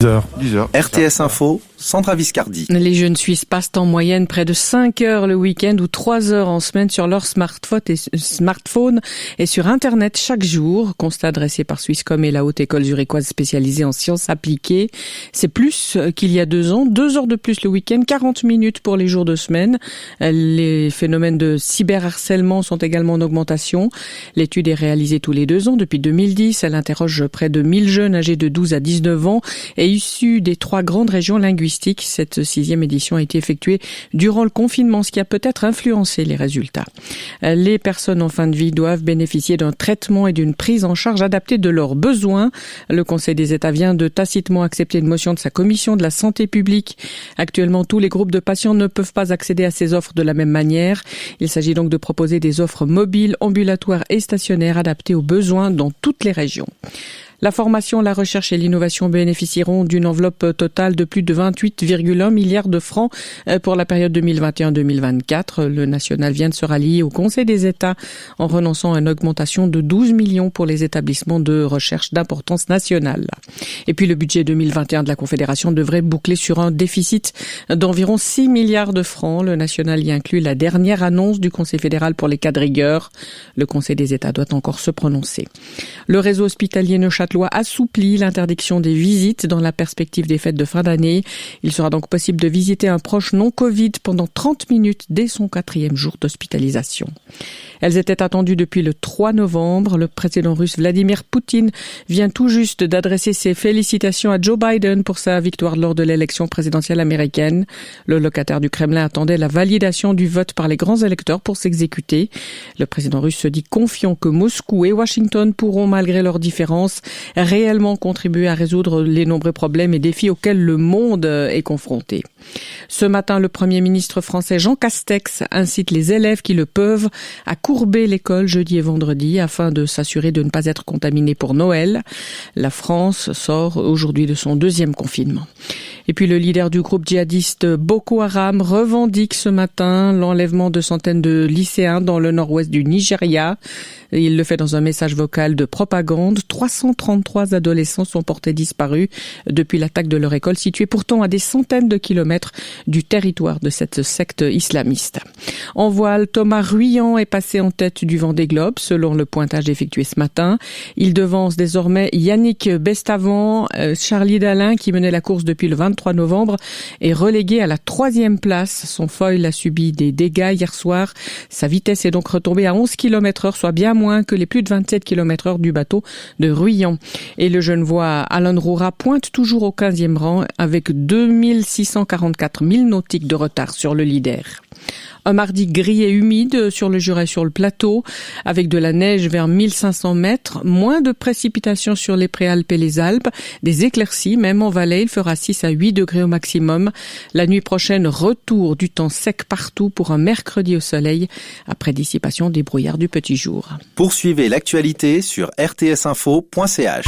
10h. RTS Info, Sandra Viscardi. Les jeunes Suisses passent en moyenne près de 5 heures le week-end ou 3 heures en semaine sur leur smartphone et sur Internet chaque jour. Constat dressé par Swisscom et la Haute École zurichoise spécialisée en sciences appliquées. C'est plus qu'il y a 2 ans. 2 heures de plus le week-end, 40 minutes pour les jours de semaine. Les phénomènes de cyberharcèlement sont également en augmentation. L'étude est réalisée tous les 2 ans depuis 2010. Elle interroge près de 1000 jeunes âgés de 12 à 19 ans et issus des 3 grandes régions linguistiques. Cette 6e édition a été effectuée durant le confinement, ce qui a peut-être influencé les résultats. Les personnes en fin de vie doivent bénéficier d'un traitement et d'une prise en charge adaptée de leurs besoins. Le Conseil des États vient de tacitement accepter une motion de sa commission de la santé publique. Actuellement, tous les groupes de patients ne peuvent pas accéder à ces offres de la même manière. Il s'agit donc de proposer des offres mobiles, ambulatoires et stationnaires adaptées aux besoins dans toutes les régions. La formation, la recherche et l'innovation bénéficieront d'une enveloppe totale de plus de 28,1 milliards de francs pour la période 2021-2024. Le national vient de se rallier au Conseil des États en renonçant à une augmentation de 12 millions pour les établissements de recherche d'importance nationale. Et puis le budget 2021 de la Confédération devrait boucler sur un déficit d'environ 6 milliards de francs. Le national y inclut la dernière annonce du Conseil fédéral pour les cas de rigueur. Le Conseil des États doit encore se prononcer. Le réseau hospitalier Neuchâtelois assouplit l'interdiction des visites dans la perspective des fêtes de fin d'année. Il sera donc possible de visiter un proche non Covid pendant 30 minutes dès son 4e jour d'hospitalisation. Elles étaient attendues depuis le 3 novembre. Le président russe Vladimir Poutine vient tout juste d'adresser ses félicitations à Joe Biden pour sa victoire lors de l'élection présidentielle américaine. Le locataire du Kremlin attendait la validation du vote par les grands électeurs pour s'exécuter. Le président russe se dit confiant que Moscou et Washington pourront, malgré leurs différences, réellement contribuer à résoudre les nombreux problèmes et défis auxquels le monde est confronté. Ce matin, le Premier ministre français Jean Castex incite les élèves qui le peuvent à courber l'école jeudi et vendredi afin de s'assurer de ne pas être contaminés pour Noël. La France sort aujourd'hui de son 2e confinement. Et puis le leader du groupe djihadiste Boko Haram revendique ce matin l'enlèvement de centaines de lycéens dans le nord-ouest du Nigeria. Il le fait dans un message vocal de propagande. 333 adolescents sont portés disparus depuis l'attaque de leur école, située pourtant à des centaines de kilomètres du territoire de cette secte islamiste. En voile, Thomas Ruyant est passé en tête du Vendée Globe, selon le pointage effectué ce matin. Il devance désormais Yannick Bestavan. Charlie Dalin, qui menait la course depuis le 23 novembre, est relégué à la 3e place. Son foil a subi des dégâts hier soir. Sa vitesse est donc retombée à 11 km/h, soit bien moins que les plus de 27 km/h du bateau de Ruyant. Et le Genevois Alan Roura pointe toujours au 15e rang avec 2644 milles nautiques de retard sur le leader. Un mardi gris et humide sur le Jura et sur le plateau, avec de la neige vers 1500 mètres, moins de précipitations sur les Préalpes et les Alpes, des éclaircies, même en Valais, il fera 6 à 8 degrés au maximum. La nuit prochaine, retour du temps sec partout pour un mercredi au soleil, après dissipation des brouillards du petit jour. Poursuivez l'actualité sur rtsinfo.ch.